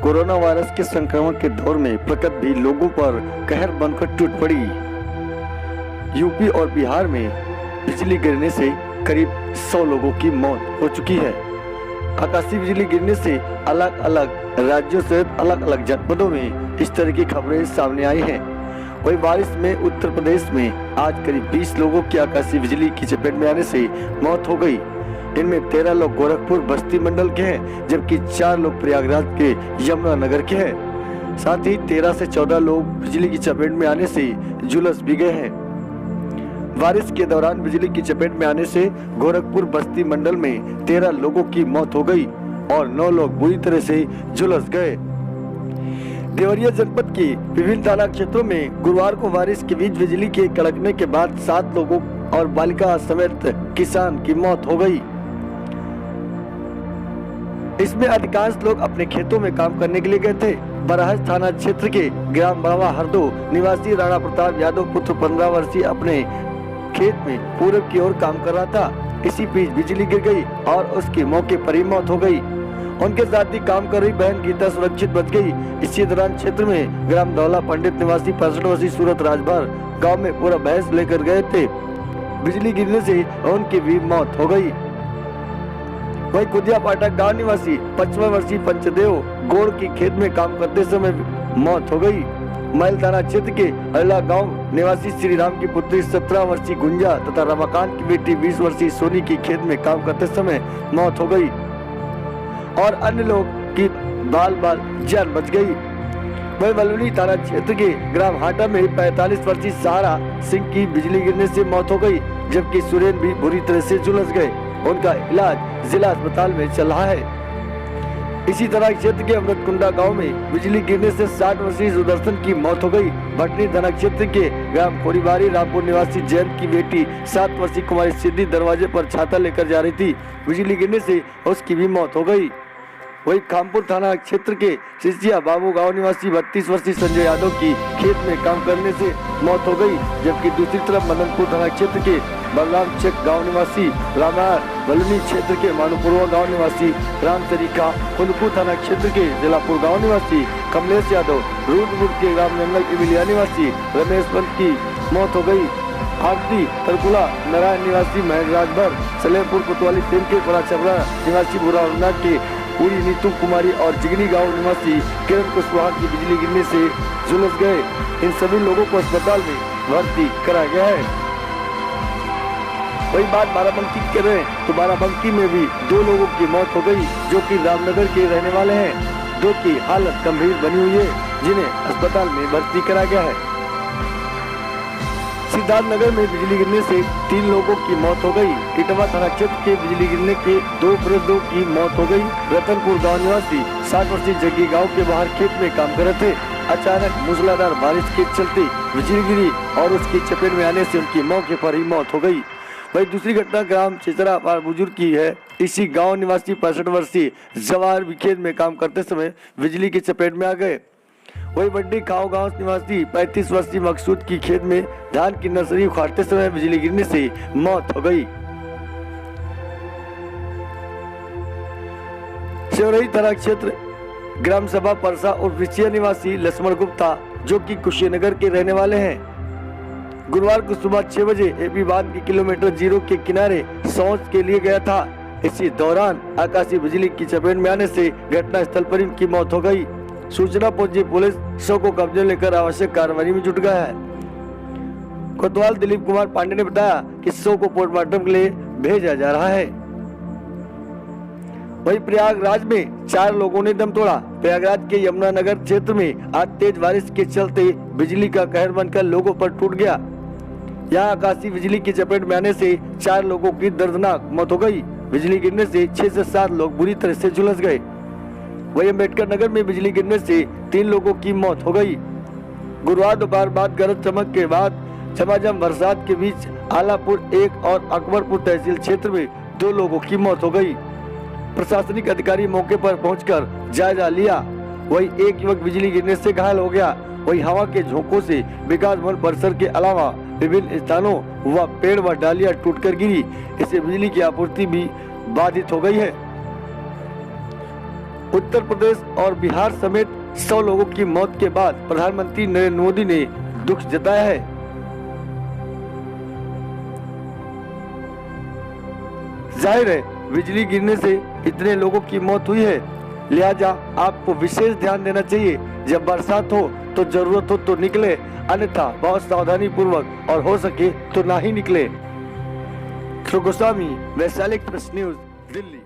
Corona virus के संक्रमण के दौर में प्रकृति भी लोगों पर कहर बनकर टूट पड़ी। यूपी और बिहार में बिजली गिरने से करीब 100 लोगों की मौत हो चुकी है। आकाशीय बिजली गिरने से अलग अलग राज्यों से अलग अलग जनपदों में इस तरह की खबरें सामने आई हैं। वही बारिश में उत्तर प्रदेश में आज करीब 20 लोगों की आकाशीय बिजली की चपेट में आने से मौत हो गई। इनमें 13 लोग गोरखपुर बस्ती मंडल के हैं, जबकि 4 लोग प्रयागराज के यमुना नगर के हैं। साथ ही 13 से 14 लोग बिजली की चपेट में आने से झुलस भी गए हैं। बारिश के दौरान बिजली की चपेट में आने से गोरखपुर बस्ती मंडल में 13 लोगों की मौत हो गई और 9 लोग बुरी तरह से झुलस गए। देवरिया जनपद के विभिन्न थाना क्षेत्रों में गुरुवार को बारिश के बीच बिजली के कड़कने के बाद 7 लोगों और बालिका समेत किसान की मौत हो गई। इसमें अधिकांश लोग अपने खेतों में काम करने के लिए गए थे। बरहज थाना क्षेत्र के ग्राम बड़वा हरदो निवासी राणा प्रताप यादव पुत्र 15 वर्षीय अपने खेत में पूरब की ओर काम कर रहा था। इसी बीच बिजली गिर गई और उसकी मौके पर ही मौत हो गई। उनके साथ ही काम कर रही बहन गीता सुरक्षित बच गई। इसी दौरान क्षेत्र में ग्राम दौला पंडित निवासी 65 वर्षीय सूरत राजभर गांव में पूरा भैंस लेकर गए थे। बिजली गिरने से उनकी भी मौत हो गई। वही कुदिया पाटक गाँव निवासी 55 वर्षीय पंचदेव गोड़ की खेत में काम करते समय मौत हो गई। महल थाना क्षेत्र के अरला गांव निवासी श्री राम की पुत्री 17 वर्षीय गुंजा तथा रमाकांत की बेटी 20 वर्षीय सोनी की खेत में काम करते समय मौत हो गई और अन्य लोग की बाल जान बच गई। वही बलुनी थाना क्षेत्र के ग्राम हाटा में 45 वर्षीय सहारा सिंह की बिजली गिरने से मौत हो गई, जबकि सुरेन भी बुरी तरह से झुलस गए। उनका इलाज जिला अस्पताल में चल रहा है। इसी तरह क्षेत्र के अमृतकुंडा गांव में बिजली गिरने से 60 वर्षीय सुदर्शन की मौत हो गई। भटनी थाना क्षेत्र के ग्राम खोरीबारी रामपुर निवासी जयंत की बेटी 7 वर्षीय कुमारी सिद्धि दरवाजे पर छाता लेकर जा रही थी। बिजली गिरने से उसकी भी मौत हो गई। वही खामपुर थाना क्षेत्र के सिसिया बाबू गांव निवासी 32 वर्षीय संजय यादव की खेत में काम करने से मौत हो गई, जबकि दूसरी तरफ मदनपुर थाना क्षेत्र के बलराम चेक गांव निवासी रामायण बलुनी क्षेत्र के मानूपुरवा गांव निवासी राम तरीका फुलपुर थाना क्षेत्र के जिलापुर गांव निवासी कमलेश यादव रूदपुर के ग्राम जंगल इमिलिया निवासी रमेश पंत की मौत हो गई। आरती तरकुला नारायण निवासी महेश राजभर सलेमपुर कोतवाली तेल के बड़ा छबरा निवासी बुरा के पूरी नीतू कुमारी और जिगनी गांव निवासी किरण कुशवाहा की बिजली गिरने से झुलस गए। इन सभी लोगों को अस्पताल में भर्ती कराया गया है। वही बात बाराबंकी की करें तो बाराबंकी में भी 2 लोगों की मौत हो गई, जो कि रामनगर के रहने वाले हैं। 2 की हालत गंभीर बनी हुई है, जिन्हें अस्पताल में भर्ती कराया गया है। सिद्धार्थनगर में बिजली गिरने से 3 लोगों की मौत हो गई। इटवा थाना क्षेत्र के बिजली गिरने के 2 वृद्धों की मौत हो गई। रतनपुर गांव निवासी 60 वर्षीय जग्गी गांव के बाहर खेत में काम कर रहे थे। अचानक मूसलाधार बारिश के चलते बिजली गिरी और उसकी चपेट में आने से उनकी मौके पर ही मौत हो गई। वही दूसरी घटना ग्राम चिचरा बुजुर्ग की है। इसी गाँव निवासी 65 वर्षीय जवाहर भी खेत में काम करते समय बिजली की चपेट में आ गए। वही बड्डी खाओ गांव निवासी 35 वर्षीय मकसूद की खेत में धान की नर्सरी उखाड़ते समय बिजली गिरने से मौत हो गई। शिवरही थाना क्षेत्र ग्राम सभा परसा और विचिया निवासी लक्ष्मण गुप्ता, जो कि कुशीनगर के रहने वाले हैं, गुरुवार को सुबह 6 बजे एपी बांध के किलोमीटर 0 के किनारे शौच के लिए गया था। इसी दौरान आकाशीय बिजली की चपेट में आने से घटना स्थल पर उनकी मौत हो गई। सूचना पहुंची पुलिस शव को कब्जे लेकर आवश्यक कार्रवाई में जुट गया है। कोतवाल दिलीप कुमार पांडे ने बताया कि शव को पोस्टमार्टम के लिए भेजा जा रहा है। वही प्रयागराज में 4 लोगों ने दम तोड़ा। प्रयागराज के यमुना नगर क्षेत्र में आज तेज बारिश के चलते बिजली का कहर बनकर लोगों पर टूट गया। यहाँ आकाशीय बिजली की चपेट में आने से 4 लोगों की दर्दनाक मौत हो गई। बिजली गिरने से 6 से 7 लोग बुरी तरह से झुलस गए। वही अम्बेडकर नगर में बिजली गिरने से 3 लोगों की मौत हो गई। गुरुवार दोपहर बाद गरज चमक के बाद झमाझम बरसात के बीच आलापुर 1 और अकबरपुर तहसील क्षेत्र में 2 लोगों की मौत हो गई। प्रशासनिक अधिकारी मौके पर पहुंचकर जायजा लिया। वही एक युवक बिजली गिरने से घायल हो गया। वही हवा के झोंकों से विकास भवन परिसर के अलावा विभिन्न स्थानों व पेड़ व डालियां टूटकर गिरी। इससे बिजली की आपूर्ति भी बाधित हो गई है। उत्तर प्रदेश और बिहार समेत 100 लोगों की मौत के बाद प्रधानमंत्री नरेंद्र मोदी ने दुख जताया है। जाहिर है बिजली गिरने से इतने लोगों की मौत हुई है, लिहाजा आपको विशेष ध्यान देना चाहिए। जब बरसात हो तो जरूरत हो तो निकले, अन्यथा बहुत सावधानी पूर्वक और हो सके तो ना ही निकले। Goswami, Vaishali express news, Delhi.